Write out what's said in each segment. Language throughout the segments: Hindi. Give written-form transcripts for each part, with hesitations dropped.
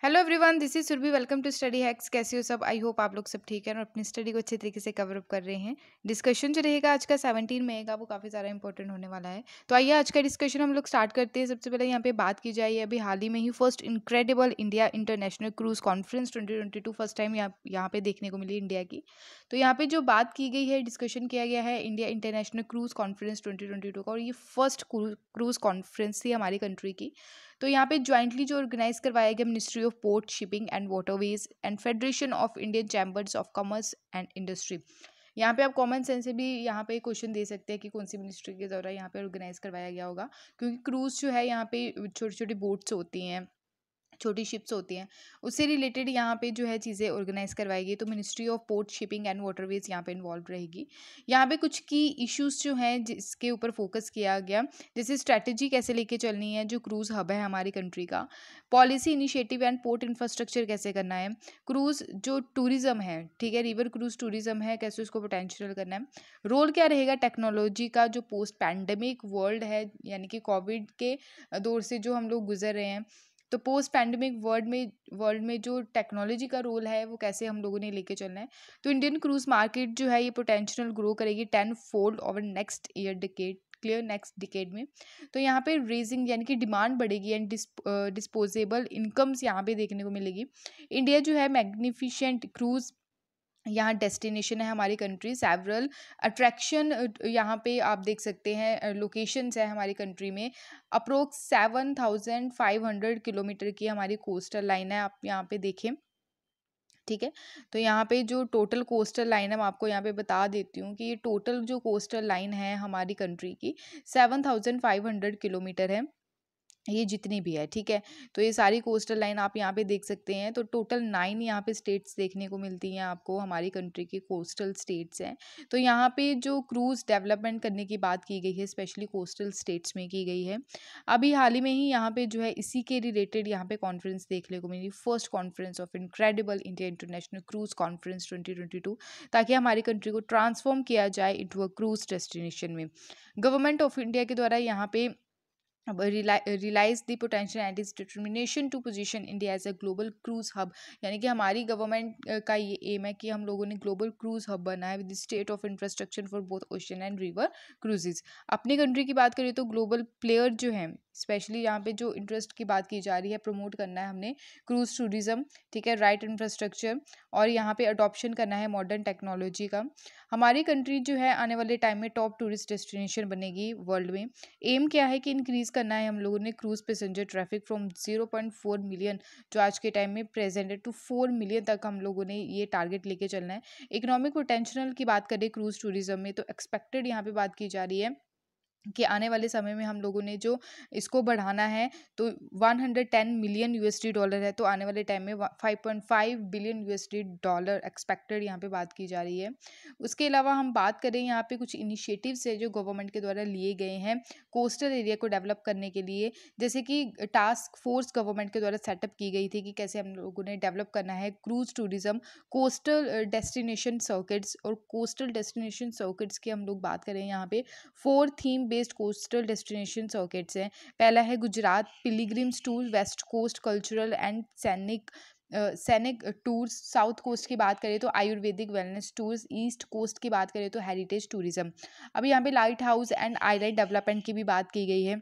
Hello everyone, this is Surabhi. Welcome to study hacks. कैसे हो सब? आई होप आप लोग सब ठीक है और अपनी स्टडी को अच्छे तरीके से कवर अप कर रहे हैं। डिस्कशन जो रहेगा आज का 17 मई का, वो काफ़ी ज़्यादा इंपॉर्टेंट होने वाला है। तो आइए आज का डिस्कशन हम लोग स्टार्ट करते हैं। सबसे पहले यहाँ पे बात की जाए, अभी हाल ही में ही first incredible India international cruise conference 2022 first time यहाँ पे देखने को मिली इंडिया की। तो यहाँ पे जो बात की गई है, डिस्कशन किया गया है इंडिया इंटरनेशनल क्रूज कॉन्फ्रेंस 2022 का, और ये फर्स्ट क्रूज कॉन्फ्रेंस थी हमारी कंट्री की। तो यहाँ पे ज्वाइंटली जो ऑर्गेनाइज करवाया गया ministry of port shipping and waterways and federation of Indian chambers of commerce and industry. यहाँ पे आप कॉमन सेंस से भी यहाँ पे क्वेश्चन दे सकते हैं कि कौन सी मिनिस्ट्री के द्वारा यहाँ पे ऑर्गेनाइज करवाया गया होगा, क्योंकि क्रूज जो है यहाँ पे छोटी छोटी बोट्स होती हैं, छोटी शिप्स होती हैं, उससे रिलेटेड यहाँ पे जो है चीज़ें ऑर्गेनाइज करवाएगी। तो ministry of port shipping and waterways यहाँ पे इन्वॉल्व रहेगी। यहाँ पे कुछ की इश्यूज जो हैं जिसके ऊपर फोकस किया गया, जैसे स्ट्रैटेजी कैसे लेके चलनी है जो क्रूज हब है हमारी कंट्री का, policy initiative and port infrastructure कैसे करना है, क्रूज जो टूरिज्म है, ठीक है, रिवर क्रूज टूरिज्म है, कैसे उसको पोटेंशियल करना है, रोल क्या रहेगा टेक्नोलॉजी का जो पोस्ट पैंडेमिक वर्ल्ड है, यानी कि कोविड के दौर से जो हम लोग गुजर रहे हैं। तो पोस्ट पैंडेमिक वर्ल्ड में जो टेक्नोलॉजी का रोल है वो कैसे हम लोगों ने लेके चलना है। तो इंडियन क्रूज मार्केट जो है ये पोटेंशियल ग्रो करेगी 10 fold over next year decade, clear next decade में। तो यहाँ पे रेजिंग यानी कि डिमांड बढ़ेगी एंड डिस्पोजेबल इनकम्स यहाँ पे देखने को मिलेगी। इंडिया जो है मैग्निफिशेंट क्रूज यहाँ डेस्टिनेशन है हमारी कंट्री, सेवरल अट्रैक्शन यहाँ पे आप देख सकते हैं, लोकेशंस है हमारी कंट्री में। अप्रोक्स 7,500 किलोमीटर की हमारी कोस्टल लाइन है, आप यहाँ पे देखें, ठीक है। तो यहाँ पे जो टोटल कोस्टल लाइन है मैं आपको यहाँ पे बता देती हूँ कि ये टोटल जो कोस्टल लाइन है हमारी कंट्री की 7,500 किलोमीटर है, ये जितनी भी है, ठीक है। तो ये सारी कोस्टल लाइन आप यहाँ पे देख सकते हैं। तो टोटल 9 यहाँ पे स्टेट्स देखने को मिलती हैं आपको, हमारी कंट्री की कोस्टल स्टेट्स हैं। तो यहाँ पे जो क्रूज डेवलपमेंट करने की बात की गई है स्पेशली कोस्टल स्टेट्स में की गई है। अभी हाल ही में ही यहाँ पे जो है इसी के रिलेटेड यहाँ पे कॉन्फ्रेंस देखने को मिली, first conference of incredible India international cruise conference 2022, ताकि हमारी कंट्री को ट्रांसफॉर्म किया जाए इंटू अ क्रूज डेस्टिनेशन में। गवर्नमेंट ऑफ इंडिया के द्वारा यहाँ पे realise the potential and is determination to position India as a global cruise hub. यानी कि हमारी गवर्नमेंट का ये एम है कि हम लोगों ने ग्लोबल क्रूज हब बना है with state of infrastructure for both ocean and river cruises. अपनी कंट्री की बात करें तो ग्लोबल प्लेयर जो है, स्पेशली यहाँ पे जो इंटरेस्ट की बात की जा रही है, प्रमोट करना है हमने क्रूज टूरिज्म, ठीक है, राइट इंफ्रास्ट्रक्चर, और यहाँ पे अडॉप्शन करना है मॉडर्न टेक्नोलॉजी का। हमारी कंट्री जो है आने वाले टाइम में टॉप टूरिस्ट डेस्टिनेशन बनेगी वर्ल्ड में। एम क्या है कि इंक्रीज करना है हम लोगों ने cruise passenger traffic from 0.4 million जो आज के टाइम में प्रेजेंट है टू 4 मिलियन तक हम लोगों ने ये टारगेट लेके चलना है। इकोनॉमिक पोटेंशियल की बात करें क्रूज टूरिज्म में, तो एक्सपेक्टेड यहाँ पे बात की जा रही है कि आने वाले समय में हम लोगों ने जो इसको बढ़ाना है, तो 110 मिलियन यूएसडी डॉलर है, तो आने वाले टाइम में 5.5 बिलियन यूएसडी डॉलर एक्सपेक्टेड यहाँ पे बात की जा रही है। उसके अलावा हम बात करें यहाँ पे कुछ इनिशिएटिव्स है जो गवर्नमेंट के द्वारा लिए गए हैं कोस्टल एरिया को डेवलप करने के लिए, जैसे कि टास्क फोर्स गवर्नमेंट के द्वारा सेटअप की गई थी कि कैसे हम लोगों ने डेवलप करना है cruise tourism, coastal destination circuits. और कोस्टल डेस्टिनेशन सर्किट्स की हम लोग बात करें यहाँ पे 4 theme based coastal destination circuits हैं। पहला है Gujarat pilgrims tour, west coast cultural and scenic tours, south coast की बात करें तो ayurvedic wellness tours, east coast की बात करें तो हेरिटेज टूरिज्म। अभी यहाँ पे lighthouse and island development की भी बात की गई है।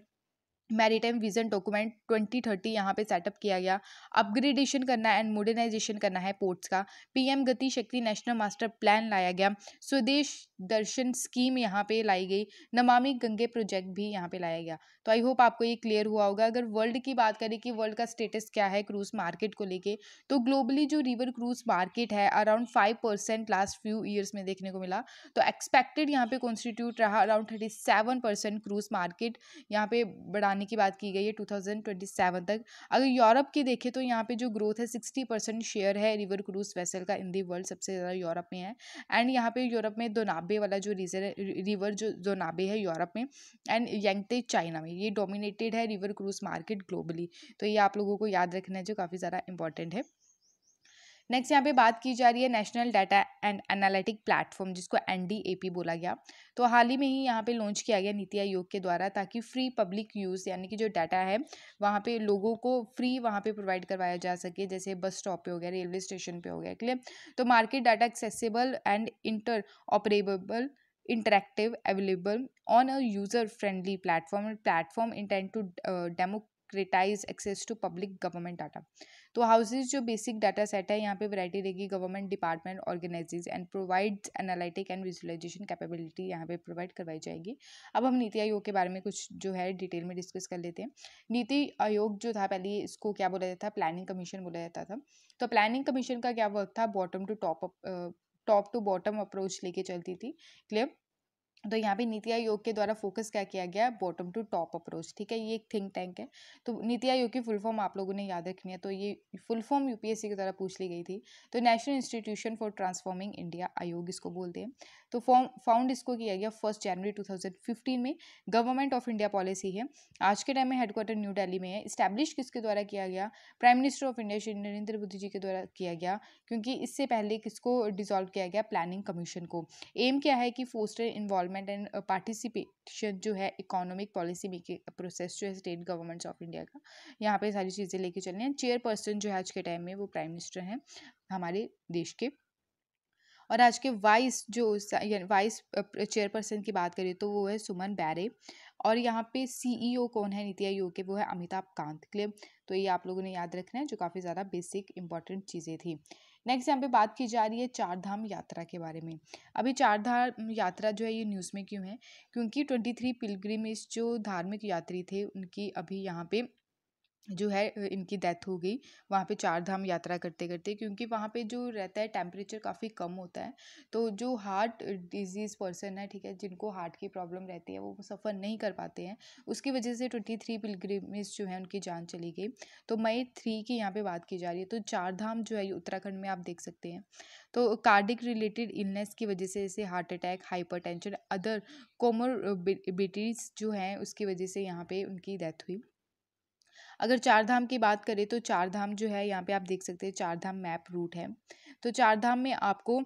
मैरीटाइम विजन डॉक्यूमेंट 2030 यहाँ पे सेटअप किया गया। अपग्रेडेशन करना है एंड मॉडर्नाइजेशन करना है पोर्ट्स का। पीएम गति शक्ति नेशनल मास्टर प्लान लाया गया। स्वदेश दर्शन स्कीम यहाँ पे लाई गई। नमामि गंगे प्रोजेक्ट भी यहाँ पे लाया गया। तो आई होप आपको ये क्लियर हुआ होगा। अगर वर्ल्ड की बात करें कि वर्ल्ड का स्टेटस क्या है क्रूज मार्केट को लेके, तो ग्लोबली जो रिवर क्रूज मार्केट है अराउंड 5% लास्ट फ्यू ईयर्स में देखने को मिला। तो एक्सपेक्टेड यहाँ पे कॉन्स्टिट्यूट रहा अराउंड 37% क्रूज मार्केट यहाँ पे बढ़ाने की बात की गई है 2027 तक। अगर यूरोप की देखें तो यहाँ पे जो ग्रोथ है 60% शेयर है रिवर क्रूज वेसल का इन दी वर्ल्ड, सबसे ज़्यादा यूरोप में है। एंड यहाँ पे यूरोप में दोनाबे वाला जो रिवर जो दोनाबे है यूरोप में, एंड यांगते चाइना में, ये डोमिनेटेड है रिवर क्रूज मार्केट ग्लोबली। तो ये आप लोगों को याद रखना है जो काफ़ी ज़्यादा इंपॉर्टेंट है। नेक्स्ट यहाँ पे बात की जा रही है national data and analytic platform, जिसको NDAP बोला गया। तो हाल ही में ही यहाँ पे लॉन्च किया गया नीति आयोग के द्वारा, ताकि फ्री पब्लिक यूज़ यानी कि जो डाटा है वहाँ पे लोगों को फ्री वहाँ पे प्रोवाइड करवाया जा सके, जैसे बस स्टॉप पे हो गया, रेलवे स्टेशन पे हो गया, क्लियर। तो market data accessible and inter operable, interactive, available on a user friendly platform intend to democratize access to public government data। तो हाउसेज जो बेसिक डाटा सेट है, यहाँ पे वैरायटी रहेगी, government department organizes and provides analytic and visualization capability यहाँ पे प्रोवाइड करवाई जाएगी। अब हम नीति आयोग के बारे में कुछ जो है डिटेल में डिस्कस कर लेते हैं। नीति आयोग जो था, पहले इसको क्या बोला जाता था, प्लानिंग कमीशन बोला जाता था। तो प्लानिंग कमीशन का क्या वर्क था, बॉटम टू बॉटम अप्रोच लेके चलती थी, क्लियर। तो यहाँ पे नीति आयोग के द्वारा फोकस क्या किया गया, बॉटम टू टॉप अप्रोच, ठीक है। ये एक थिंक टैंक है। तो नीति आयोग की फुल फॉर्म आप लोगों ने याद रखनी है। तो ये फुल फॉर्म यूपीएससी की द्वारा पूछ ली गई थी। तो national institution for transforming India, आयोग इसको बोलते हैं। तो फाउंड इसको किया गया 1 जनवरी 2015 में। गवर्नमेंट ऑफ इंडिया पॉलिसी है। आज के टाइम में हेडक्वार्टर न्यू दिल्ली में है। इस्टेब्लिश किसके द्वारा किया गया, prime minister of India Shri Narendra Modi ji के द्वारा किया गया, क्योंकि इससे पहले किसको डिसॉल्व किया गया, प्लानिंग कमीशन को। एम क्या है कि फोस्टर इन्वॉल्वमेंट एंड पार्टिसिपेशन जो है इकोनॉमिक पॉलिसी मेकिंग प्रोसेस जो है स्टेट गवर्नमेंट्स ऑफ इंडिया का, यहाँ पे सारी चीज़ें लेके चलनी है। चेयरपर्सन जो है आज के टाइम में वो प्राइम मिनिस्टर हैं हमारे देश के। और आज के वाइस चेयरपर्सन की बात करें तो वो है सुमन बैरे। और यहाँ पे CEO कौन है नीति आयोग के, वो है अमिताभ कांत, क्लियर। तो ये आप लोगों ने याद रखना है, जो काफ़ी ज़्यादा बेसिक इंपॉर्टेंट चीज़ें थी। नेक्स्ट यहाँ पे बात की जा रही है चार धाम यात्रा के बारे में। अभी चार धाम यात्रा जो है ये न्यूज़ में क्यों है, क्योंकि 23 पिलग्रिमेज जो धार्मिक यात्री थे उनकी अभी यहाँ पे जो है इनकी डेथ हो गई वहाँ पे चार धाम यात्रा करते करते, क्योंकि वहाँ पे जो रहता है टेम्परेचर काफ़ी कम होता है। तो जो हार्ट डिजीज़ पर्सन है, ठीक है, जिनको हार्ट की प्रॉब्लम रहती है, वो सफ़र नहीं कर पाते हैं। उसकी वजह से 23 पिलग्रिमेज जो है उनकी जान चली गई। तो मई 3 की यहाँ पे बात की जा रही है। तो चार धाम जो है ये उत्तराखंड में आप देख सकते हैं। तो कार्डिक रिलेटेड इलनेस की वजह से, जैसे हार्ट अटैक, हाइपरटेंशन, अदर कोमोरबिडिटीज़ जो हैं, उसकी वजह से यहाँ पे उनकी डेथ हुई। अगर चार धाम की बात करें तो चार धाम जो है यहाँ पे आप देख सकते हैं, चार धाम मैप रूट है। तो चार धाम में आपको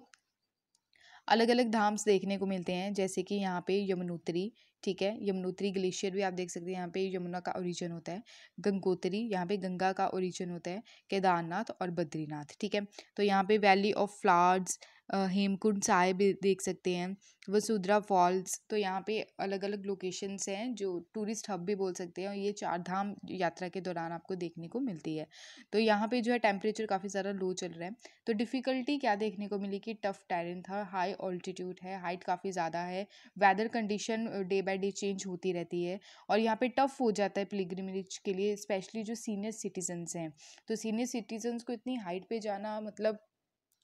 अलग अलग धाम्स देखने को मिलते हैं, जैसे कि यहाँ पे यमुनोत्री, ठीक है, यमुनोत्री ग्लेशियर भी आप देख सकते हैं, यहाँ पे यमुना का ओरिजिन होता है। गंगोत्री, यहाँ पे गंगा का ओरिजिन होता है। केदारनाथ और बद्रीनाथ, ठीक है। तो यहाँ पे valley of flowers, Hemkund Sahib भी देख सकते हैं, वसुंधरा फॉल्स। तो यहाँ पे अलग अलग लोकेशंस हैं जो टूरिस्ट हब भी बोल सकते हैं, और ये चार धाम यात्रा के दौरान आपको देखने को मिलती है। तो यहाँ पे जो है टेम्परेचर काफ़ी ज़्यादा लो चल रहा है। तो डिफ़िकल्टी क्या देखने को मिली कि टफ टेरेन था, हाई ऑल्टीट्यूड है, हाइट काफ़ी ज़्यादा है, weather condition day by day change होती रहती है, और यहाँ पे टफ हो जाता है पिलग्रिमेज के लिए, स्पेशली जो सीनियर सिटीजन्स हैं। तो सीनियर सिटीजन्स को इतनी हाइट पे जाना मतलब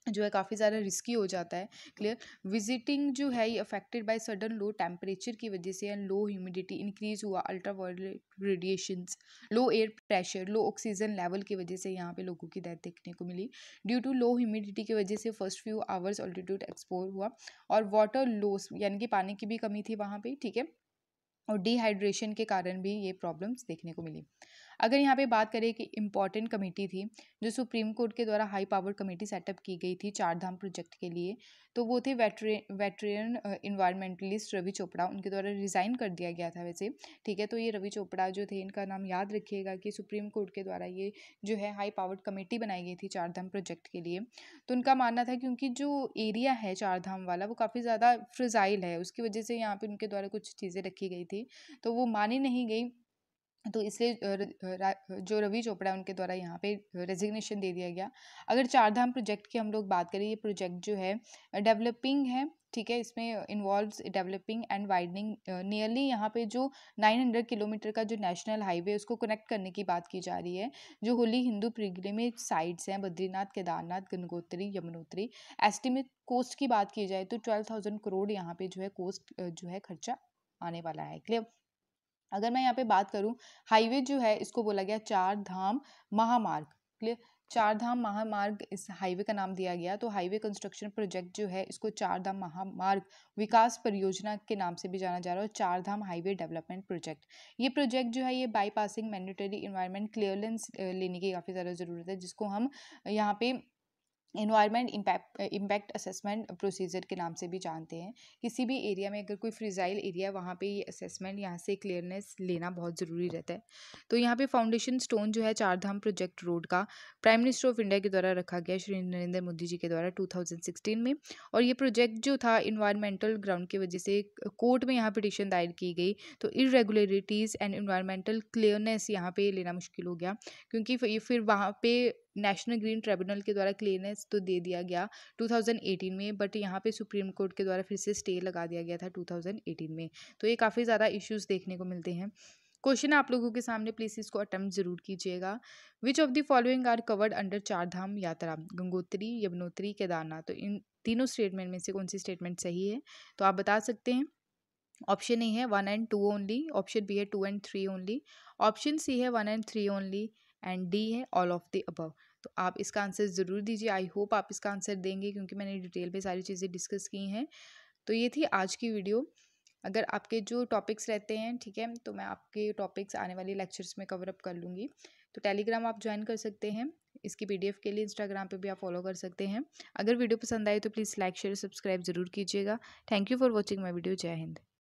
जो है काफ़ी ज़्यादा रिस्की हो जाता है, क्लियर। विजिटिंग जो है ये affected by sudden low temperature की वजह से, एंड लो ह्यूमिडिटी इंक्रीज हुआ, अल्ट्रावायलेट रेडिएशंस, लो एयर प्रेशर, लो ऑक्सीजन लेवल की वजह से यहाँ पे लोगों की डेथ देखने को मिली। ड्यू टू लो ह्यूमिडिटी की वजह से first few hours altitude expose हुआ, और वाटर लॉस यानी कि पानी की भी कमी थी वहाँ पे, ठीक है, और डिहाइड्रेशन के कारण भी ये प्रॉब्लम्स देखने को मिली। अगर यहाँ पे बात करें कि इम्पॉर्टेंट कमेटी थी जो सुप्रीम कोर्ट के द्वारा हाई पावर कमेटी सेटअप की गई थी चार धाम प्रोजेक्ट के लिए, तो वो थे वेटरेन इन्वायरमेंटलिस्ट रवि चोपड़ा, उनके द्वारा रिज़ाइन कर दिया गया था वैसे, ठीक है। तो ये रवि चोपड़ा जो थे, इनका नाम याद रखिएगा कि सुप्रीम कोर्ट के द्वारा ये जो है हाई पावर्ड कमेटी बनाई गई थी चार धाम प्रोजेक्ट के लिए। तो उनका मानना था क्योंकि जो एरिया है चार धाम वाला वो काफ़ी ज़्यादा फ्रजाइल है, उसकी वजह से यहाँ पे उनके द्वारा कुछ चीज़ें रखी गई थी, तो वो मानी नहीं गई। तो इसलिए जो रवि चोपड़ा है उनके द्वारा यहाँ पे रेजिग्नेशन दे दिया गया। अगर चार धाम प्रोजेक्ट की हम लोग बात करें, ये प्रोजेक्ट जो है डेवलपिंग है, ठीक है। इसमें involves developing and widening nearly यहाँ पे जो 900 किलोमीटर का जो नेशनल हाईवे है उसको कनेक्ट करने की बात की जा रही है। जो होली हिंदू पिलग्रिमेज साइट्स हैं, बद्रीनाथ, केदारनाथ, गंगोत्री, यमुनोत्री। एस्टिमेट कोस्ट की बात की जाए तो 12,000 करोड़ यहाँ पे जो है कोस्ट जो है खर्चा आने वाला है, क्लियर। अगर मैं यहाँ पे बात करूँ, हाईवे जो है इसको बोला गया चार धाम महामार्ग, क्लियर। चार धाम महामार्ग इस हाईवे का नाम दिया गया। तो हाईवे कंस्ट्रक्शन प्रोजेक्ट जो है इसको चार धाम महामार्ग विकास परियोजना के नाम से भी जाना जा रहा है, चार धाम हाईवे डेवलपमेंट प्रोजेक्ट। ये प्रोजेक्ट जो है ये बाईपासिंग मैंडेटरी इन्वायरमेंट क्लियरेंस लेने की काफ़ी ज़्यादा ज़रूरत है, जिसको हम यहाँ पे इन्वायरमेंट इम्पैक्ट असेसमेंट प्रोसीजर के नाम से भी जानते हैं। किसी भी एरिया में अगर कोई फ्रिजाइल एरिया है वहाँ पे ये असेसमेंट, यहाँ से क्लियरनेस लेना बहुत ज़रूरी रहता है। तो यहाँ पे फाउंडेशन स्टोन जो है चार धाम प्रोजेक्ट रोड का प्राइम मिनिस्टर ऑफ इंडिया के द्वारा रखा गया, श्री नरेंद्र मोदी जी के द्वारा 2016 में। और ये प्रोजेक्ट जो था इन्वायरमेंटल ग्राउंड की वजह से कोर्ट में यहाँ पिटिशन दायर की गई, तो इरेगुलरिटीज़ एंड इन्वायरमेंटल क्लियरनेस यहाँ पे लेना मुश्किल हो गया, क्योंकि फिर वहाँ पे नेशनल ग्रीन ट्रिब्यूनल के द्वारा क्लियरनेस तो दे दिया गया 2018 में, बट यहाँ पे सुप्रीम कोर्ट के द्वारा फिर से स्टे लगा दिया गया था 2018 में। तो ये काफ़ी ज़्यादा इश्यूज देखने को मिलते हैं। क्वेश्चन आप लोगों के सामने, प्लीज़ इसको अटेम्प्ट जरूर कीजिएगा। Which of the following are covered under Char Dham यात्रा? गंगोत्री, यमुनोत्री, केदारनाथ। तो इन तीनों स्टेटमेंट में से कौन सी स्टेटमेंट सही है, तो आप बता सकते हैं। ऑप्शन ए है 1 and 2 ओनली, ऑप्शन बी है 2 and 3 ओनली, ऑप्शन सी है 1 and 3 ओनली, एंड डी है ऑल ऑफ द अबव। तो आप इसका आंसर ज़रूर दीजिए। आई होप आप इसका आंसर देंगे, क्योंकि मैंने डिटेल में सारी चीज़ें डिस्कस की हैं। तो ये थी आज की वीडियो। अगर आपके जो टॉपिक्स रहते हैं, ठीक है, तो मैं आपके टॉपिक्स आने वाले लेक्चर्स में कवर अप कर लूँगी। तो टेलीग्राम आप ज्वाइन कर सकते हैं इसकी पीडीएफ के लिए, इंस्टाग्राम पे भी आप फॉलो कर सकते हैं। अगर वीडियो पसंद आए तो प्लीज़ लाइक शेयर सब्सक्राइब ज़रूर कीजिएगा। Thank you for watching my video. जय हिंद।